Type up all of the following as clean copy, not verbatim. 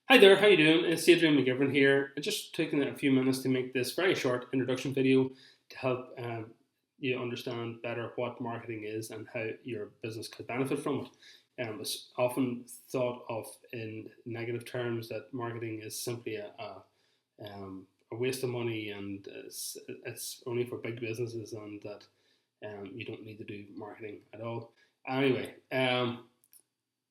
Hi there, how you doing? It's Adrian McGivern here. I'm just taking a few minutes to make this very short introduction video to help you understand better what marketing is and how your business could benefit from it. It's often thought of in negative terms that marketing is simply a waste of money and it's only for big businesses and that you don't need to do marketing at all. Anyway,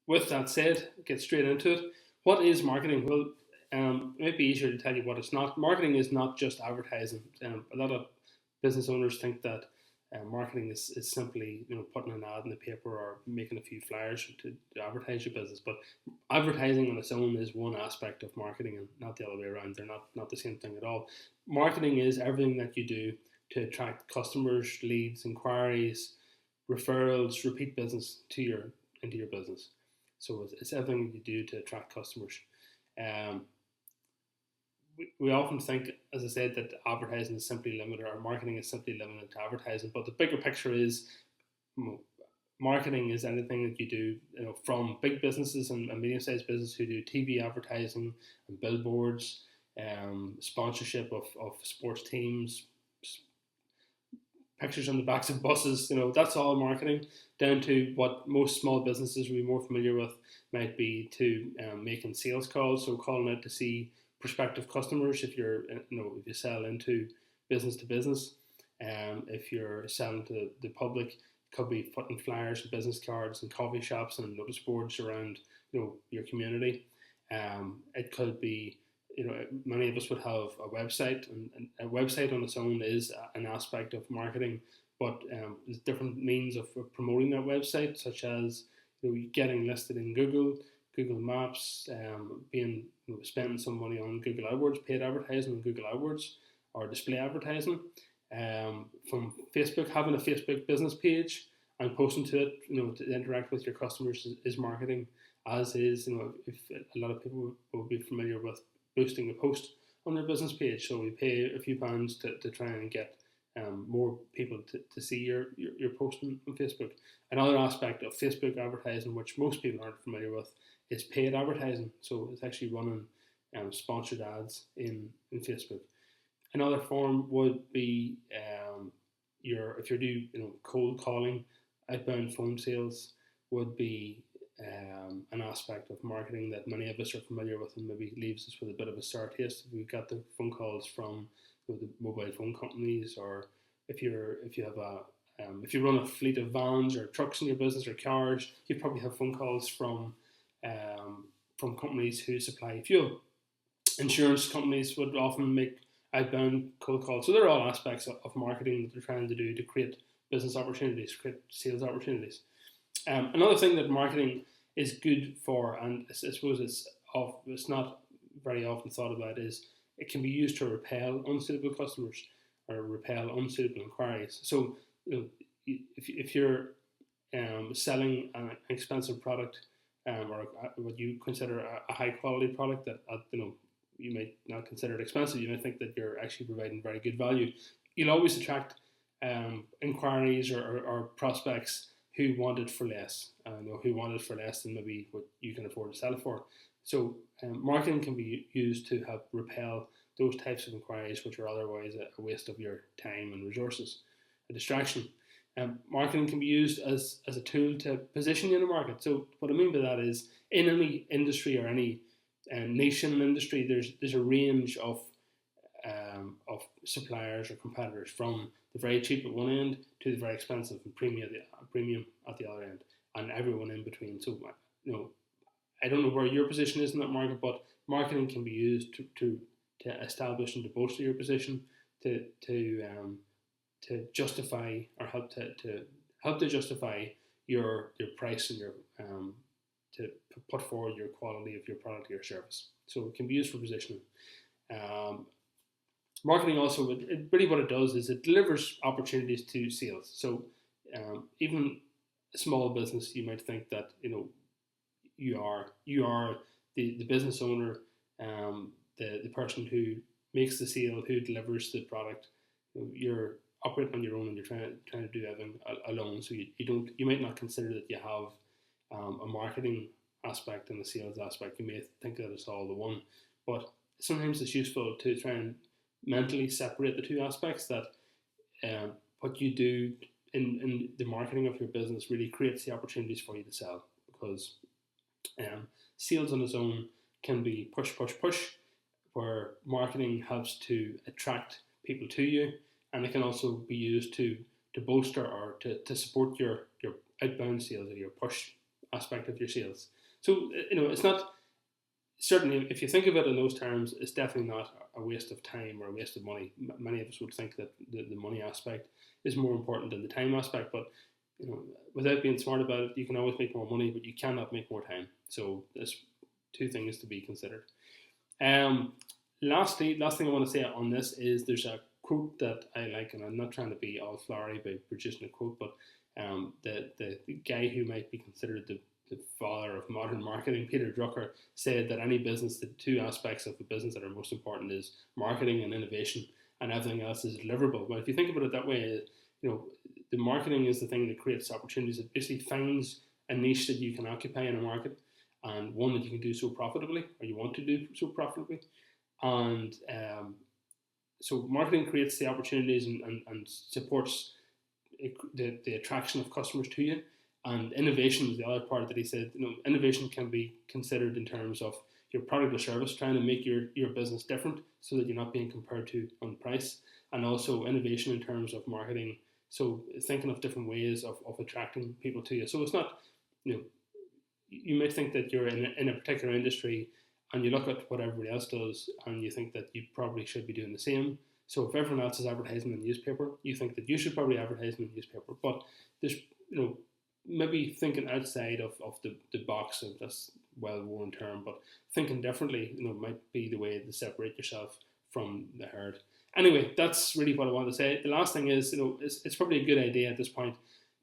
with that said, get straight into it. What is marketing? Well, it might be easier to tell you what it's not. Marketing is not just advertising. A lot of business owners think that marketing is simply putting an ad in the paper or making a few flyers to advertise your business. But advertising on its own is one aspect of marketing and not the other way around. They're not the same thing at all. Marketing is everything that you do to attract customers, leads, inquiries, referrals, repeat business into your business. So it's everything you do to attract customers. Um, we often think, as I said, that advertising is simply limited, or marketing is simply limited to advertising. But the bigger picture is, marketing is anything that you do, from big businesses and medium-sized businesses who do TV advertising and billboards, sponsorship of sports teams, pictures on the backs of buses. That's all marketing. Down to what most small businesses will be more familiar with might be to making sales calls, so calling out to see prospective customers. If if you sell into business to business, if you're selling to the public, it could be putting flyers and business cards and coffee shops and notice boards around your community. It could be many of us would have a website, and a website on its own is an aspect of marketing, but there's different means of promoting that website, such as getting listed in Google Maps, being spending some money on Google AdWords, paid advertising on Google AdWords, or display advertising. From Facebook, having a Facebook business page and posting to it, to interact with your customers is marketing. As is, if a lot of people will be familiar with boosting a post on their business page. So we pay a few pounds to try and get more people to see your post on Facebook. Another aspect of Facebook advertising, which most people aren't familiar with, is paid advertising. So it's actually running sponsored ads in Facebook. Another form would be if you're doing cold calling, outbound phone sales would be an aspect of marketing that many of us are familiar with and maybe leaves us with a bit of a sour taste. We've got the phone calls from the mobile phone companies, or if you have if you run a fleet of vans or trucks in your business or cars, you probably have phone calls from companies who supply fuel. Insurance companies would often make outbound cold calls. So they're all aspects of marketing that they're trying to do to create business opportunities, create sales opportunities. Another thing that marketing is good for, and I suppose it's not very often thought about, is it can be used to repel unsuitable customers or repel unsuitable inquiries. So if you're selling an expensive product, or what you consider a high quality product that you might not consider it expensive, you might think that you're actually providing very good value. You'll always attract inquiries or prospects who want it for less, who want it for less than maybe what you can afford to sell it for. So marketing can be used to help repel those types of inquiries, which are otherwise a waste of your time and resources, a distraction. Marketing can be used as a tool to position you in the market. So what I mean by that is, in any industry or any niche in an industry, there's a range of suppliers or competitors, from the very cheap at one end to the very expensive and premium at the other end, and everyone in between. So I don't know where your position is in that market, but marketing can be used to establish and to bolster your position, to justify, or help to justify your price and your to put forward your quality of your product or your service. So it can be used for positioning. Um, Marketing also, really what it does is it delivers opportunities to sales. So even a small business, you might think that you are the business owner, the person who makes the sale, who delivers the product. You're operating on your own and you're trying to do everything alone. So you might not consider that you have a marketing aspect and the sales aspect. You may think that it's all the one, but sometimes it's useful to try and mentally separate the two aspects. That what you do in the marketing of your business really creates the opportunities for you to sell, because sales on its own can be push, push, push, where marketing helps to attract people to you, and it can also be used to bolster or to support your outbound sales or your push aspect of your sales. So it's not, certainly if you think of it in those terms, it's definitely not a waste of time or a waste of money. Many of us would think that the money aspect is more important than the time aspect, but without being smart about it, you can always make more money, but you cannot make more time. So there's two things to be considered. Last thing I want to say on this is there's a quote that I like, and I'm not trying to be all flowery by producing a quote, but the guy who might be considered the father of modern marketing, Peter Drucker, said that any business, the two aspects of the business that are most important is marketing and innovation, and everything else is deliverable. But if you think about it that way, the marketing is the thing that creates opportunities. It basically finds a niche that you can occupy in a market, and one that you can do so profitably, or you want to do so profitably. And so marketing creates the opportunities and supports the attraction of customers to you. And innovation is the other part that he said. Innovation can be considered in terms of your product or service, trying to make your business different so that you're not being compared to on price, and also innovation in terms of marketing. So thinking of different ways of attracting people to you. So it's not, you might think that you're in a particular industry and you look at what everybody else does and you think that you probably should be doing the same. So if everyone else is advertising in the newspaper, you think that you should probably advertise in the newspaper. But there's, maybe thinking outside of the box, of this well-worn term, but thinking differently, might be the way to separate yourself from the herd. Anyway, that's really what I want to say. The last thing is, it's probably a good idea at this point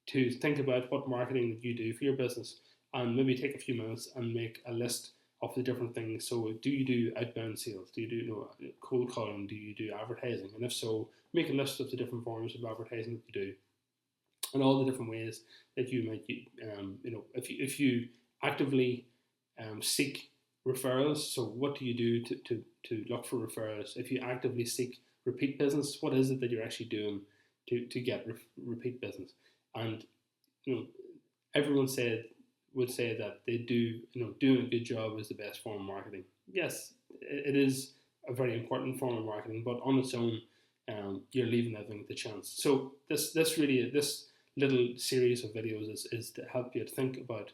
to think about what marketing that you do for your business, and maybe take a few minutes and make a list of the different things. So do you do outbound sales? Do you do cold calling? Do you do advertising? And if so, make a list of the different forms of advertising that you do, and all the different ways that you might, if you actively seek referrals. So what do you do to look for referrals? If you actively seek repeat business, what is it that you're actually doing to get repeat business? And everyone would say that they do, doing a good job is the best form of marketing. Yes, it is a very important form of marketing, but on its own, you're leaving everything to chance. So this little series of videos is to help you to think about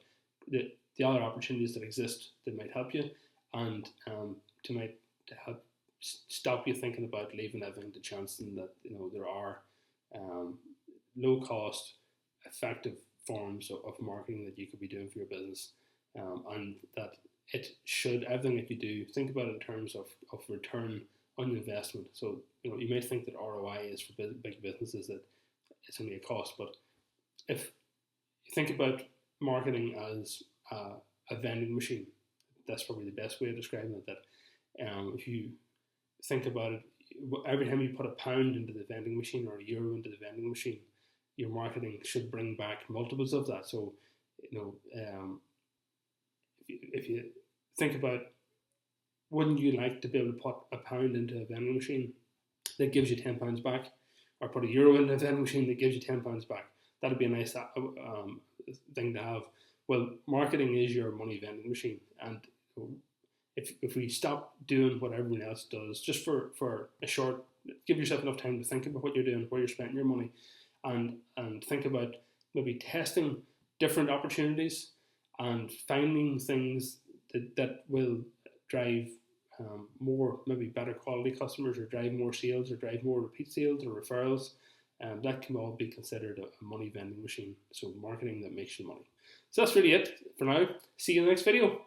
the other opportunities that exist that might help you, and to help stop you thinking about leaving everything to chance, and that there are low cost, effective forms of marketing that you could be doing for your business, and that everything that you do, think about it in terms of return on investment. So you may think that ROI is for big businesses, that it's only a cost, but if you think about marketing as a vending machine, that's probably the best way of describing it. That if you think about it, every time you put a pound into the vending machine or a euro into the vending machine, your marketing should bring back multiples of that. So if you think about, wouldn't you like to be able to put a pound into a vending machine that gives you £10 back, or put a euro into a vending machine that gives you £10 back? That'd be a nice thing to have. Well, marketing is your money vending machine, and if we stop doing what everyone else does, just for a short, give yourself enough time to think about what you're doing, where you're spending your money, and think about maybe testing different opportunities and finding things that will drive more, maybe better quality customers, or drive more sales, or drive more repeat sales or referrals. That can all be considered a money vending machine. So marketing that makes you money. So that's really it for now. See you in the next video.